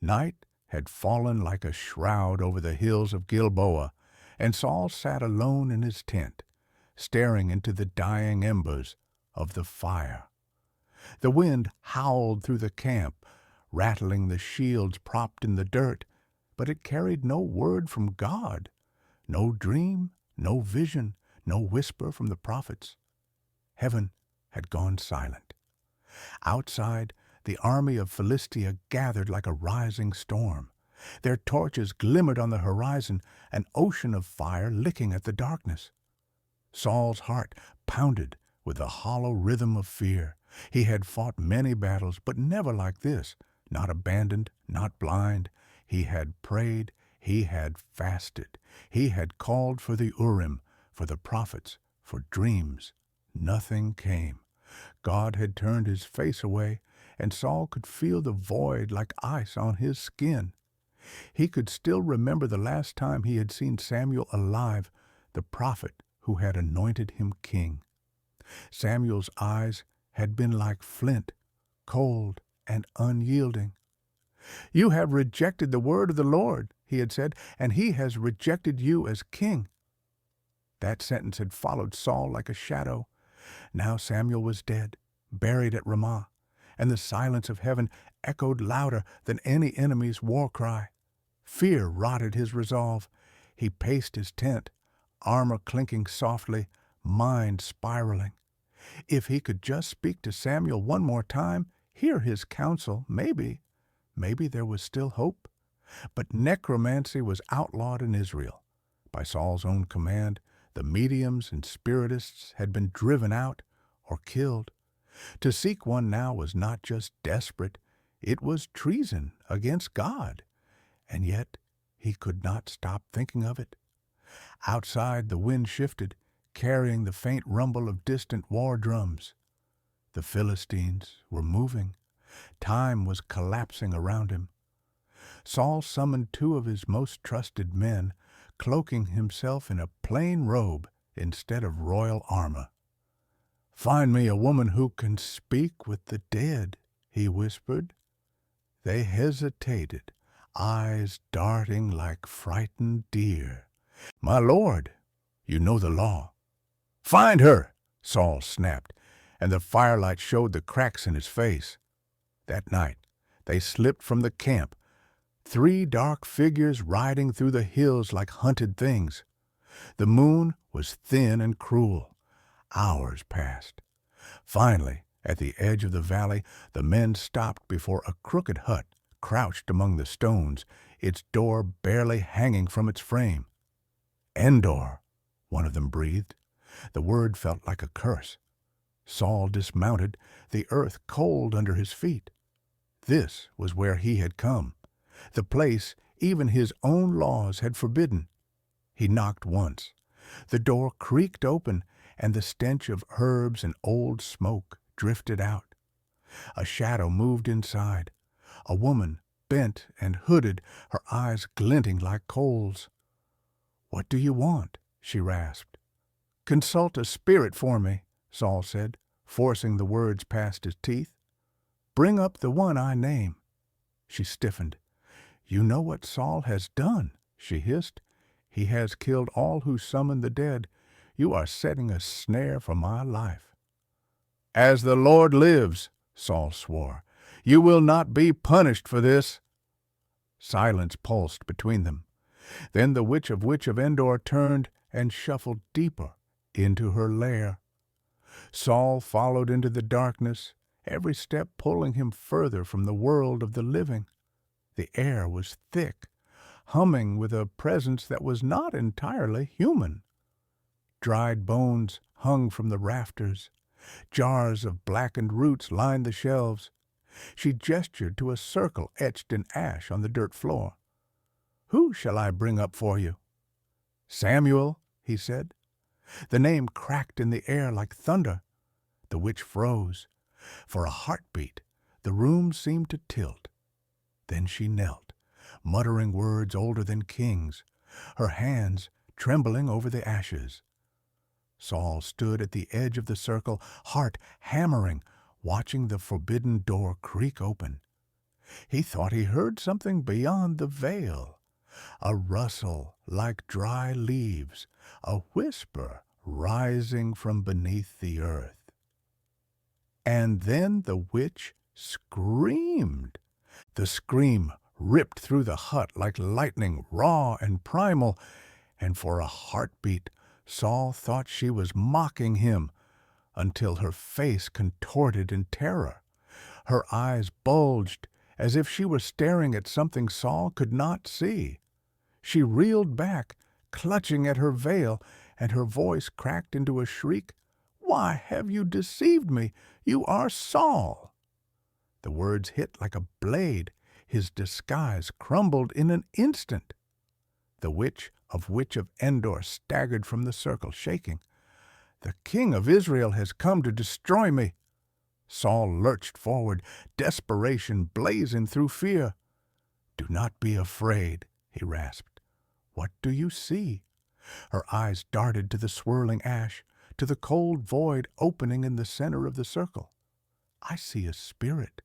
Night had fallen like a shroud over the hills of Gilboa, and Saul sat alone in his tent, staring into the dying embers of the fire. The wind howled through the camp, rattling the shields propped in the dirt, but it carried no word from God, no dream, no vision, no whisper from the prophets. Heaven had gone silent. Outside, the army of Philistia gathered like a rising storm. Their torches glimmered on the horizon, an ocean of fire licking at the darkness. Saul's heart pounded with the hollow rhythm of fear. He had fought many battles, but never like this, not abandoned, not blind. He had prayed, he had fasted, he had called for the Urim, for the prophets, for dreams. Nothing came. God had turned his face away, and Saul could feel the void like ice on his skin. He could still remember the last time he had seen Samuel alive, the prophet who had anointed him king. Samuel's eyes had been like flint, cold and unyielding. "You have rejected the word of the Lord," he had said, "and he has rejected you as king." That sentence had followed Saul like a shadow. Now Samuel was dead, buried at Ramah, and the silence of heaven echoed louder than any enemy's war cry. Fear rotted his resolve. He paced his tent, armor clinking softly, mind spiraling. If he could just speak to Samuel one more time, hear his counsel, maybe there was still hope. But necromancy was outlawed in Israel. By Saul's own command, the mediums and spiritists had been driven out or killed. To seek one now was not just desperate, it was treason against God. And yet he could not stop thinking of it. Outside, the wind shifted, carrying the faint rumble of distant war drums. The Philistines were moving. Time was collapsing around him. Saul summoned 2 of his most trusted men, cloaking himself in a plain robe instead of royal armor. "Find me a woman who can speak with the dead," he whispered. They hesitated, eyes darting like frightened deer. "My lord, you know the law." "Find her," Saul snapped, and the firelight showed the cracks in his face. That night they slipped from the camp, 3 dark figures riding through the hills like hunted things. The moon was thin and cruel. Hours passed. Finally, at the edge of the valley, the men stopped before a crooked hut crouched among the stones, its door barely hanging from its frame. "Endor," one of them breathed. The word felt like a curse. Saul dismounted, the earth cold under his feet. This was where he had come, the place even his own laws had forbidden. He knocked once. The door creaked open, and the stench of herbs and old smoke drifted out. A shadow moved inside, a woman, bent and hooded, her eyes glinting like coals. "What do you want?" she rasped. "Consult a spirit for me," Saul said, forcing the words past his teeth. "Bring up the one I name." She stiffened. "You know what Saul has done," she hissed. "He has killed all who summon the dead. You are setting a snare for my life." "As the Lord lives," Saul swore, "you will not be punished for this." Silence pulsed between them. Then the Witch of Endor turned and shuffled deeper into her lair. Saul followed into the darkness, every step pulling him further from the world of the living. The air was thick, humming with a presence that was not entirely human. Dried bones hung from the rafters. Jars of blackened roots lined the shelves. She gestured to a circle etched in ash on the dirt floor. "Who shall I bring up for you?" "Samuel," he said. The name cracked in the air like thunder. The witch froze. For a heartbeat, the room seemed to tilt. Then she knelt, muttering words older than kings, her hands trembling over the ashes. Saul stood at the edge of the circle, heart hammering, watching the forbidden door creak open. He thought he heard something beyond the veil, a rustle like dry leaves, a whisper rising from beneath the earth. And then the witch screamed. The scream ripped through the hut like lightning, raw and primal, and for a heartbeat Saul thought she was mocking him, until her face contorted in terror. Her eyes bulged as if she were staring at something Saul could not see. She reeled back, clutching at her veil, and her voice cracked into a shriek. "Why have you deceived me? You are Saul!" The words hit like a blade. His disguise crumbled in an instant. The Witch of Endor staggered from the circle, shaking. "The King of Israel has come to destroy me." Saul lurched forward, desperation blazing through fear. "Do not be afraid," he rasped. "What do you see?" Her eyes darted to the swirling ash, to the cold void opening in the center of the circle. "I see a spirit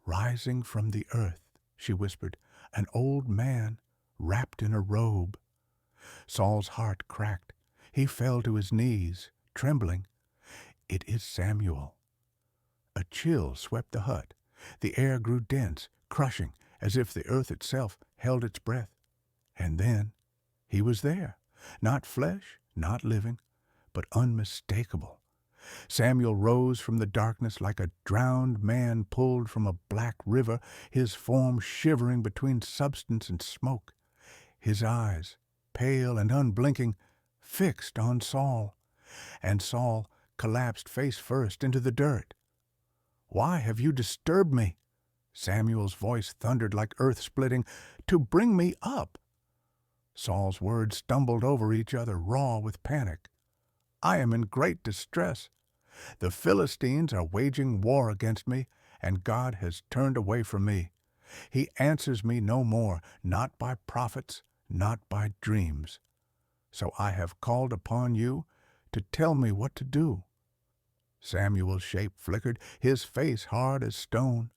rising from the earth," she whispered, "an old man wrapped in a robe." Saul's heart cracked. He fell to his knees, trembling. "It is Samuel." A chill swept the hut. The air grew dense, crushing, as if the earth itself held its breath. And then he was there, not flesh, not living, but unmistakable. Samuel rose from the darkness like a drowned man pulled from a black river, his form shivering between substance and smoke. His eyes, pale and unblinking, fixed on Saul. And Saul collapsed face first into the dirt. "Why have you disturbed me?" Samuel's voice thundered like earth-splitting. "To bring me up." Saul's words stumbled over each other, raw with panic. "I am in great distress. The Philistines are waging war against me, and God has turned away from me. He answers me no more, not by prophets, not by dreams. So I have called upon you to tell me what to do." Samuel's shape flickered, his face hard as stone.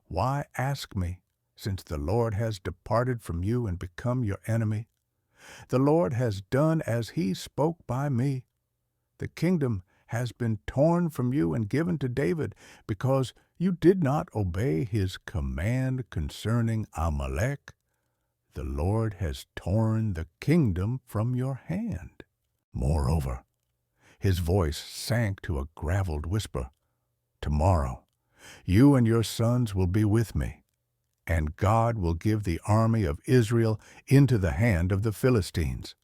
"Why ask me, since the Lord has departed from you and become your enemy? The Lord has done as he spoke by me. The kingdom has been torn from you and given to David, because you did not obey his command concerning Amalek. The Lord has torn the kingdom from your hand. Moreover," his voice sank to a graveled whisper, "tomorrow you and your sons will be with me, and God will give the army of Israel into the hand of the Philistines."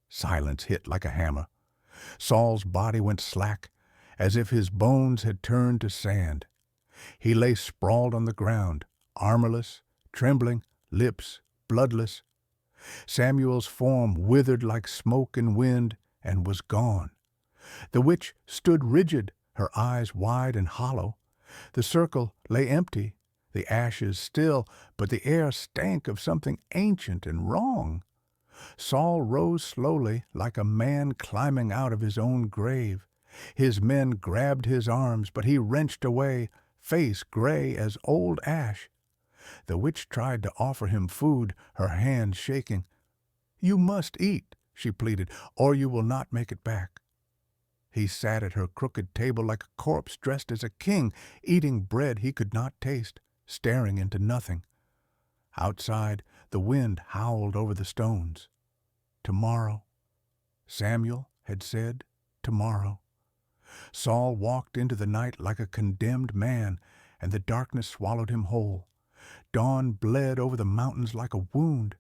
Silence hit like a hammer. Saul's body went slack, as if his bones had turned to sand. He lay sprawled on the ground, armorless, trembling, lips bloodless. Samuel's form withered like smoke and wind and was gone. The witch stood rigid, her eyes wide and hollow. The circle lay empty, the ashes still, but the air stank of something ancient and wrong. Saul rose slowly, like a man climbing out of his own grave. His men grabbed his arms, but he wrenched away, face gray as old ash. The witch tried to offer him food, her hands shaking. "You must eat," she pleaded, "or you will not make it back." He sat at her crooked table like a corpse dressed as a king, eating bread he could not taste, staring into nothing. Outside, the wind howled over the stones. Tomorrow, Samuel had said, tomorrow. Saul walked into the night like a condemned man, and the darkness swallowed him whole. Dawn bled over the mountains like a wound.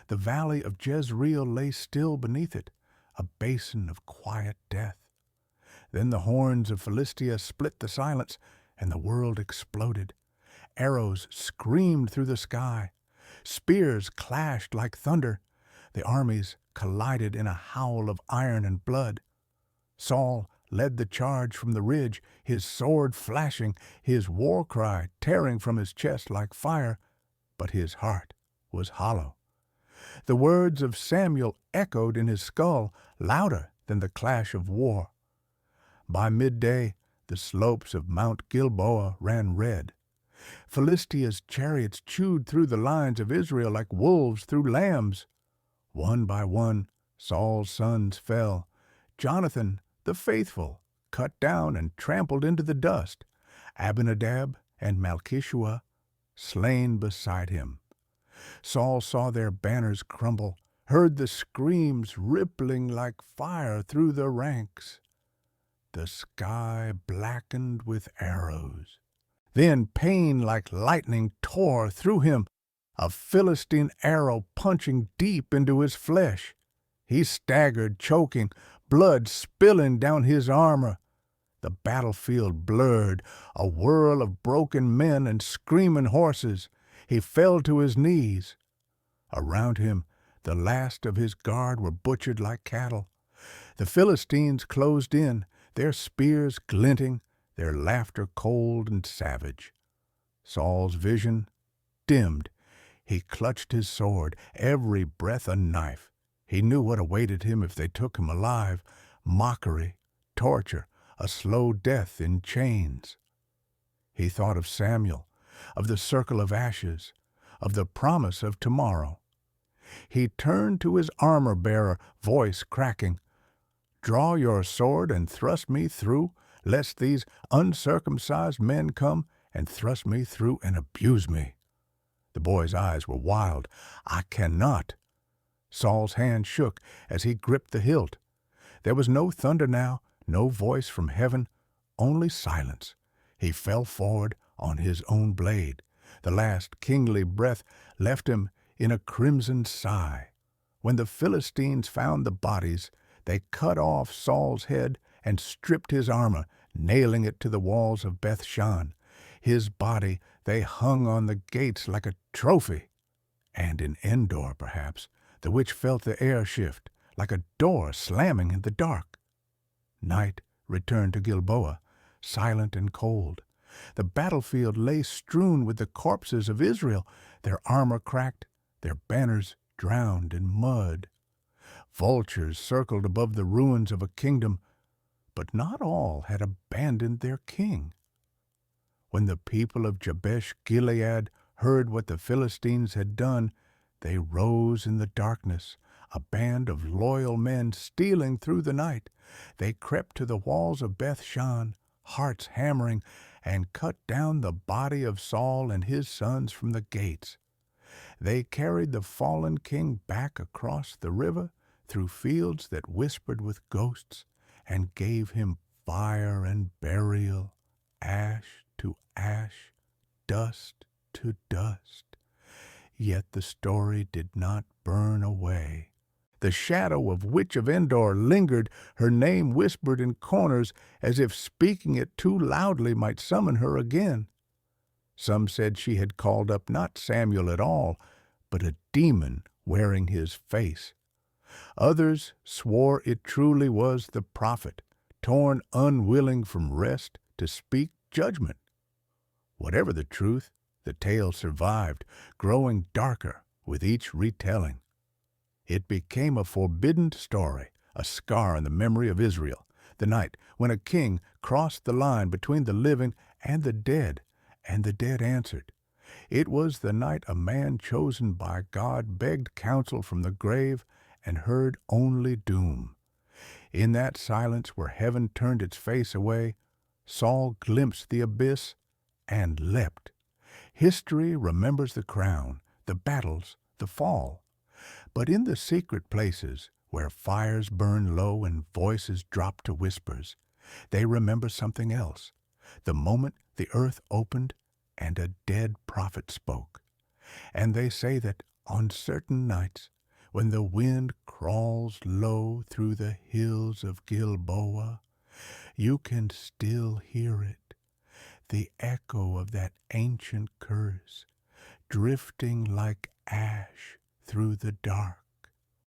The valley of Jezreel lay still beneath it, a basin of quiet death. Then the horns of Philistia split the silence, and the world exploded. Arrows screamed through the sky. Spears clashed like thunder. The armies collided in a howl of iron and blood. Saul led the charge from the ridge, his sword flashing, his war cry tearing from his chest like fire, but his heart was hollow. The words of Samuel echoed in his skull, louder than the clash of war. By midday, the slopes of Mount Gilboa ran red. Philistia's chariots chewed through the lines of Israel like wolves through lambs. One by one, Saul's sons fell. Jonathan, the faithful, cut down and trampled into the dust. Abinadab and Malchishua slain beside him. Saul saw their banners crumble, heard the screams rippling like fire through the ranks. The sky blackened with arrows. Then pain like lightning tore through him, a Philistine arrow punching deep into his flesh. He staggered, choking, blood spilling down his armor. The battlefield blurred, a whirl of broken men and screaming horses. He fell to his knees. Around him, the last of his guard were butchered like cattle. The Philistines closed in, their spears glinting, their laughter cold and savage. Saul's vision dimmed. He clutched his sword, every breath a knife. He knew what awaited him if they took him alive: mockery, torture, a slow death in chains. He thought of Samuel, of the circle of ashes, of the promise of tomorrow. He turned to his armor-bearer, voice cracking. "Draw your sword and thrust me through, lest these uncircumcised men come and thrust me through and abuse me." The boy's eyes were wild. "I cannot." Saul's hand shook as he gripped the hilt. There was no thunder now, no voice from heaven, only silence. He fell forward on his own blade. The last kingly breath left him in a crimson sigh. When the Philistines found the bodies, they cut off Saul's head and stripped his armor, nailing it to the walls of Beth-shan. His body they hung on the gates like a trophy. And in Endor, perhaps, the witch felt the air shift, like a door slamming in the dark. Night returned to Gilboa, silent and cold. The battlefield lay strewn with the corpses of Israel, their armor cracked, their banners drowned in mud. Vultures circled above the ruins of a kingdom, but not all had abandoned their king. When the people of Jabesh-Gilead heard what the Philistines had done, they rose in the darkness, a band of loyal men stealing through the night. They crept to the walls of Beth-shan, hearts hammering, and cut down the body of Saul and his sons from the gates. They carried the fallen king back across the river, through fields that whispered with ghosts, and gave him fire and burial, ash to ash, dust to dust. Yet the story did not burn away. The shadow of Witch of Endor lingered, her name whispered in corners, as if speaking it too loudly might summon her again. Some said she had called up not Samuel at all, but a demon wearing his face. Others swore it truly was the prophet, torn unwilling from rest to speak judgment. Whatever the truth, the tale survived, growing darker with each retelling. It became a forbidden story, a scar in the memory of Israel, the night when a king crossed the line between the living and the dead answered. It was the night a man chosen by God begged counsel from the grave and heard only doom. In that silence where heaven turned its face away, Saul glimpsed the abyss and leapt. History remembers the crown, the battles, the fall. But in the secret places, where fires burn low and voices drop to whispers, they remember something else. The moment the earth opened and a dead prophet spoke. And they say that on certain nights, when the wind crawls low through the hills of Gilboa, you can still hear it, the echo of that ancient curse, drifting like ash through the dark.